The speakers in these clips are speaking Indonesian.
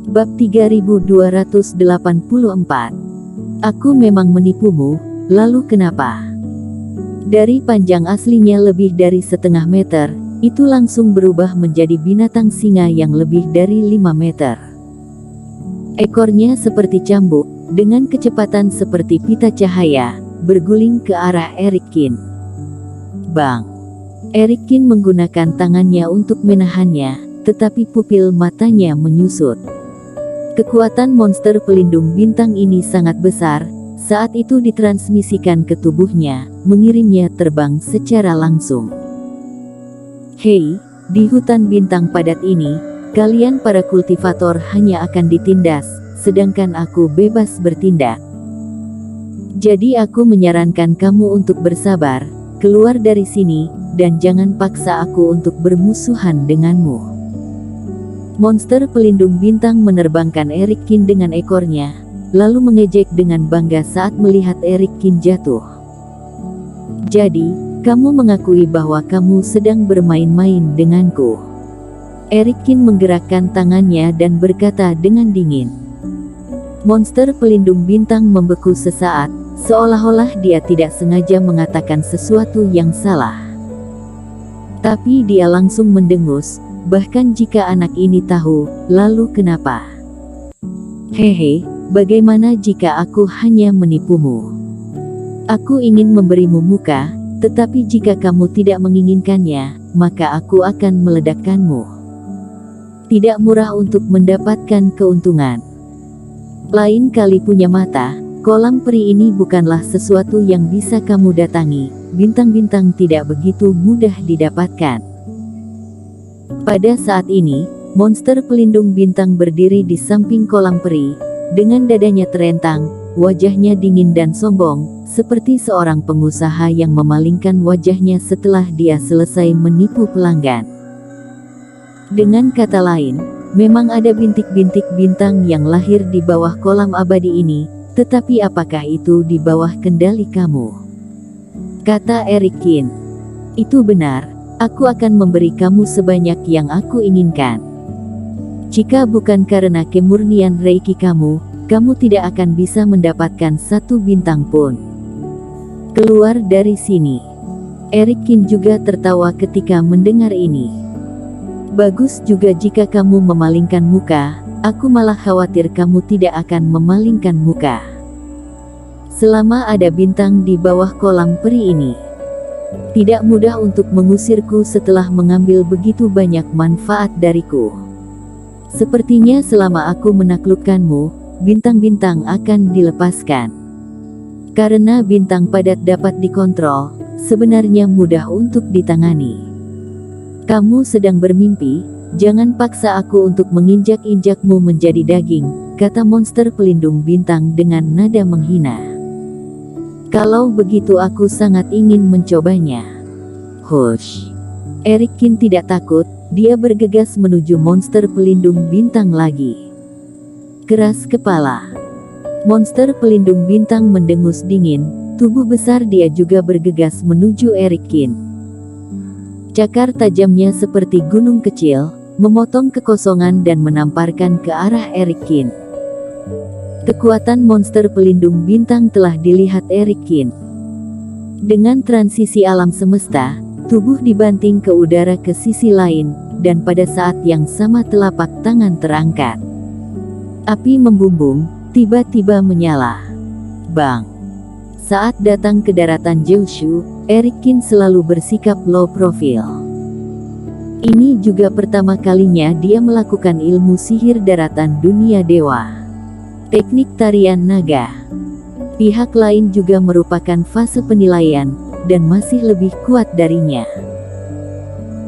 Bab 3284. Aku memang menipumu, lalu kenapa? Dari panjang aslinya lebih dari 1/2 meter, itu langsung berubah menjadi binatang singa yang lebih dari 5 meter. Ekornya seperti cambuk, dengan kecepatan seperti pita cahaya, berguling ke arah Erikin. Bang! Erikin menggunakan tangannya untuk menahannya, tetapi pupil matanya menyusut. Kekuatan monster pelindung bintang ini sangat besar, saat itu ditransmisikan ke tubuhnya, mengirimnya terbang secara langsung. Hei, di hutan bintang padat ini, kalian para kultivator hanya akan ditindas, sedangkan aku bebas bertindak. Jadi aku menyarankan kamu untuk bersabar, keluar dari sini, dan jangan paksa aku untuk bermusuhan denganmu. Monster pelindung bintang menerbangkan Erikin dengan ekornya, lalu mengejek dengan bangga saat melihat Erikin jatuh. Jadi, kamu mengakui bahwa kamu sedang bermain-main denganku. Erikin menggerakkan tangannya dan berkata dengan dingin. Monster pelindung bintang membeku sesaat, seolah-olah dia tidak sengaja mengatakan sesuatu yang salah. Tapi dia langsung mendengus. Bahkan jika anak ini tahu, lalu kenapa? Hehe, bagaimana jika aku hanya menipumu? Aku ingin memberimu muka, tetapi jika kamu tidak menginginkannya, maka aku akan meledakkanmu. Tidak murah untuk mendapatkan keuntungan. Lain kali punya mata, kolam peri ini bukanlah sesuatu yang bisa kamu datangi, bintang-bintang tidak begitu mudah didapatkan. Pada saat ini, monster pelindung bintang berdiri di samping kolam peri, dengan dadanya terentang, wajahnya dingin dan sombong, seperti seorang pengusaha yang memalingkan wajahnya setelah dia selesai menipu pelanggan. Dengan kata lain, memang ada bintik-bintik bintang yang lahir di bawah kolam abadi ini, tetapi apakah itu di bawah kendali kamu? Kata Erikin. Itu benar. Aku akan memberi kamu sebanyak yang aku inginkan. Jika bukan karena kemurnian Reiki kamu tidak akan bisa mendapatkan satu bintang pun. Keluar dari sini. Erikin juga tertawa ketika mendengar ini. Bagus juga jika kamu memalingkan muka, aku malah khawatir kamu tidak akan memalingkan muka. Selama ada bintang di bawah kolam peri ini, tidak mudah untuk mengusirku setelah mengambil begitu banyak manfaat dariku. Sepertinya selama aku menaklukkanmu, bintang-bintang akan dilepaskan. Karena bintang padat dapat dikontrol, sebenarnya mudah untuk ditangani. Kamu sedang bermimpi, jangan paksa aku untuk menginjak-injakmu menjadi daging, kata monster pelindung bintang dengan nada menghina. Kalau begitu aku sangat ingin mencobanya. Hush. Erikin tidak takut, dia bergegas menuju monster pelindung bintang lagi. Keras kepala. Monster pelindung bintang mendengus dingin, tubuh besar dia juga bergegas menuju Erikin. Cakar tajamnya seperti gunung kecil, memotong kekosongan dan menamparkan ke arah Erikin. Kekuatan monster pelindung bintang telah dilihat Erikin. Dengan transisi alam semesta, tubuh dibanting ke udara ke sisi lain, dan pada saat yang sama telapak tangan terangkat. Api membumbung, tiba-tiba menyala. Bang! Saat datang ke daratan Jiushu, Erikin selalu bersikap low profile. Ini juga pertama kalinya dia melakukan ilmu sihir daratan dunia dewa. Teknik tarian naga. Pihak lain juga merupakan fase penilaian, dan masih lebih kuat darinya.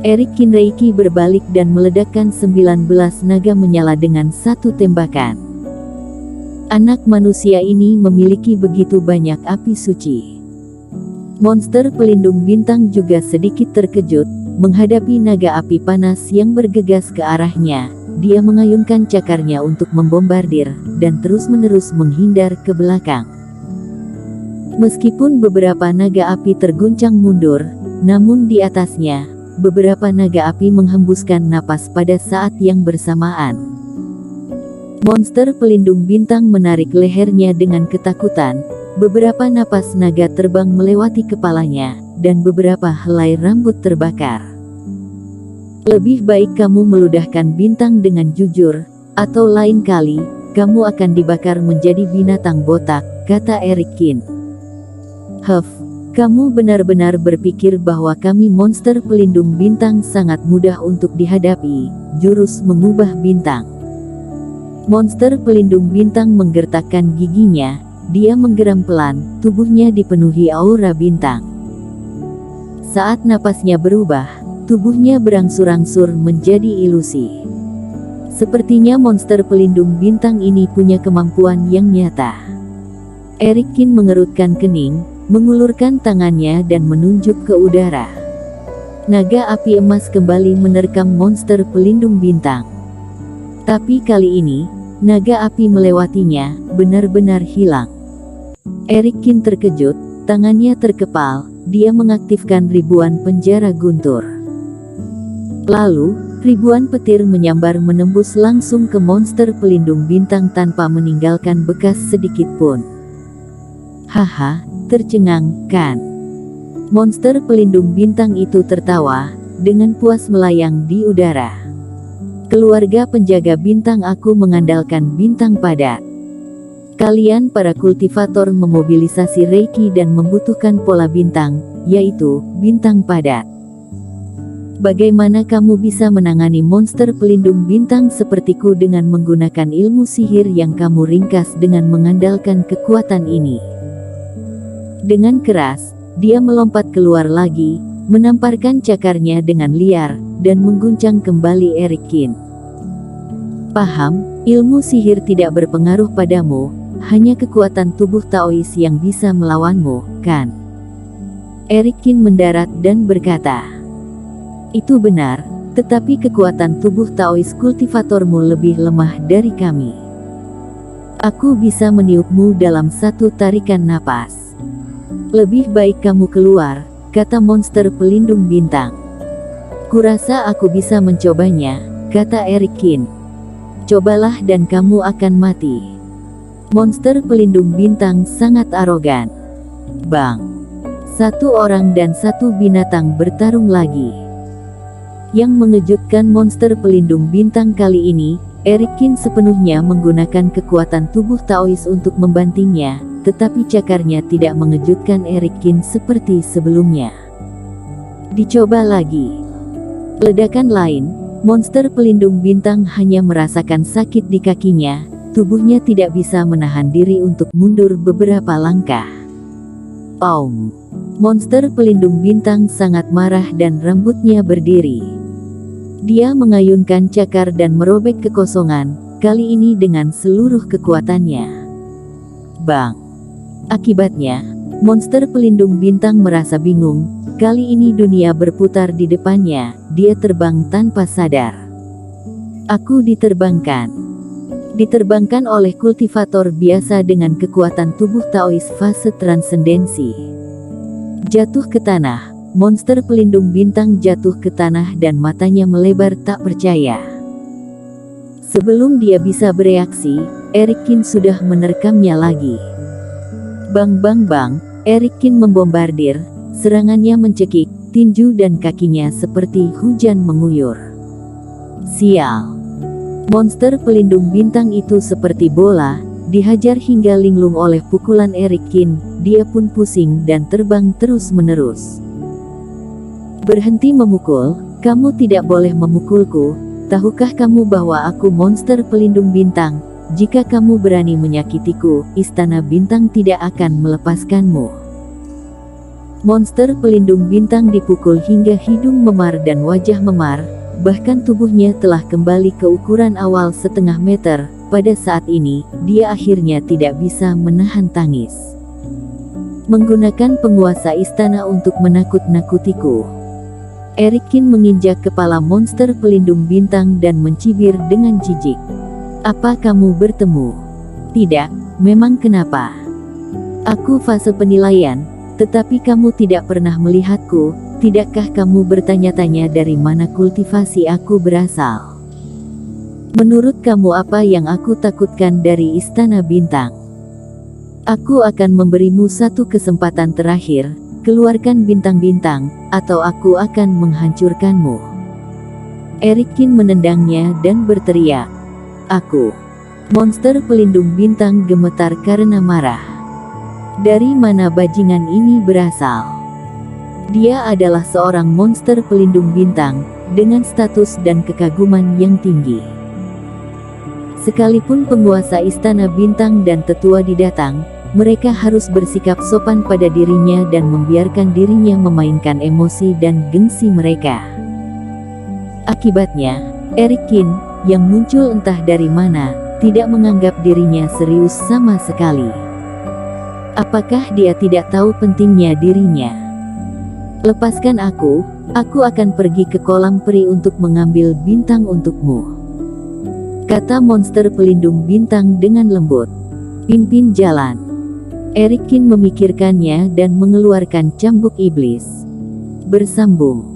Erikin Reiki berbalik dan meledakkan 19 naga menyala dengan satu tembakan. Anak manusia ini memiliki begitu banyak api suci. Monster pelindung bintang juga sedikit terkejut, menghadapi naga api panas yang bergegas ke arahnya. Dia mengayunkan cakarnya untuk membombardir, dan terus-menerus menghindar ke belakang. Meskipun beberapa naga api terguncang mundur, namun di atasnya, beberapa naga api menghembuskan napas pada saat yang bersamaan. Monster pelindung bintang menarik lehernya dengan ketakutan. Beberapa napas naga terbang melewati kepalanya, dan beberapa helai rambut terbakar. Lebih baik kamu meludahkan bintang dengan jujur, atau lain kali, kamu akan dibakar menjadi binatang botak, kata Erikin. Huff, kamu benar-benar berpikir bahwa kami monster pelindung bintang sangat mudah untuk dihadapi, jurus mengubah bintang. Monster pelindung bintang menggertakkan giginya. Dia menggeram pelan, tubuhnya dipenuhi aura bintang. Saat napasnya berubah, tubuhnya berangsur-angsur menjadi ilusi. Sepertinya monster pelindung bintang ini punya kemampuan yang nyata. Erikin mengerutkan kening, mengulurkan tangannya dan menunjuk ke udara. Naga api emas kembali menerkam monster pelindung bintang. Tapi kali ini, naga api melewatinya, benar-benar hilang. Erikin terkejut, tangannya terkepal, dia mengaktifkan ribuan penjara guntur. Lalu, ribuan petir menyambar menembus langsung ke monster pelindung bintang tanpa meninggalkan bekas sedikit pun. Haha, tercengang, kan? Monster pelindung bintang itu tertawa, dengan puas melayang di udara. Keluarga penjaga bintang aku mengandalkan bintang padat. Kalian para kultivator memobilisasi Reiki dan membutuhkan pola bintang, yaitu bintang padat. Bagaimana kamu bisa menangani monster pelindung bintang sepertiku dengan menggunakan ilmu sihir yang kamu ringkas dengan mengandalkan kekuatan ini? Dengan keras, dia melompat keluar lagi, menamparkan cakarnya dengan liar, dan mengguncang kembali Erikin. Paham, ilmu sihir tidak berpengaruh padamu, hanya kekuatan tubuh Taois yang bisa melawanmu, kan? Erikin mendarat dan berkata, itu benar, tetapi kekuatan tubuh Taois kultivatormu lebih lemah dari kami. Aku bisa meniupmu dalam satu tarikan napas. Lebih baik kamu keluar, kata monster pelindung bintang. Kurasa aku bisa mencobanya, kata Erikin. Cobalah dan kamu akan mati. Monster pelindung bintang sangat arogan. Bang! Satu orang dan satu binatang bertarung lagi. Yang mengejutkan monster pelindung bintang kali ini, Erikin sepenuhnya menggunakan kekuatan tubuh Taois untuk membantingnya, tetapi cakarnya tidak mengejutkan Erikin seperti sebelumnya. Dicoba lagi. Ledakan lain, monster pelindung bintang hanya merasakan sakit di kakinya. Tubuhnya tidak bisa menahan diri untuk mundur beberapa langkah. Paum! Monster pelindung bintang sangat marah dan rambutnya berdiri. Dia mengayunkan cakar dan merobek kekosongan, kali ini dengan seluruh kekuatannya. Bang! Akibatnya, monster pelindung bintang merasa bingung, kali ini dunia berputar di depannya, dia terbang tanpa sadar. Aku diterbangkan. Diterbangkan oleh kultivator biasa dengan kekuatan tubuh Taois fase transendensi. Jatuh ke tanah, monster pelindung bintang jatuh ke tanah dan matanya melebar tak percaya. Sebelum dia bisa bereaksi, Erikin sudah menerkamnya lagi. Bang bang bang, Erikin membombardir, serangannya mencekik, tinju dan kakinya seperti hujan menguyur. Sial! Monster pelindung bintang itu seperti bola, dihajar hingga linglung oleh pukulan Erikin, dia pun pusing dan terbang terus-menerus. Berhenti memukul, kamu tidak boleh memukulku, tahukah kamu bahwa aku monster pelindung bintang, jika kamu berani menyakitiku, istana bintang tidak akan melepaskanmu. Monster pelindung bintang dipukul hingga hidung memar dan wajah memar. Bahkan tubuhnya telah kembali ke ukuran awal setengah meter, pada saat ini, dia akhirnya tidak bisa menahan tangis. Menggunakan penguasa istana untuk menakut-nakutiku. Erikin menginjak kepala monster pelindung bintang dan mencibir dengan jijik. Apa kamu bertemu? Tidak, memang kenapa? Aku fase penilaian, tetapi kamu tidak pernah melihatku. Tidakkah kamu bertanya-tanya dari mana kultivasi aku berasal? Menurut kamu apa yang aku takutkan dari Istana Bintang? Aku akan memberimu satu kesempatan terakhir, keluarkan bintang-bintang, atau aku akan menghancurkanmu. Erikin menendangnya dan berteriak. Aku. Monster pelindung bintang gemetar karena marah. Dari mana bajingan ini berasal? Dia adalah seorang monster pelindung bintang, dengan status dan kekaguman yang tinggi. Sekalipun penguasa Istana Bintang dan tetua didatang, mereka harus bersikap sopan pada dirinya dan membiarkan dirinya memainkan emosi dan gengsi mereka. Akibatnya, Erikin, yang muncul entah dari mana, tidak menganggap dirinya serius sama sekali. Apakah dia tidak tahu pentingnya dirinya? Lepaskan aku akan pergi ke kolam peri untuk mengambil bintang untukmu, kata monster pelindung bintang dengan lembut. Pimpin jalan. Erikin memikirkannya dan mengeluarkan cambuk iblis. Bersambung.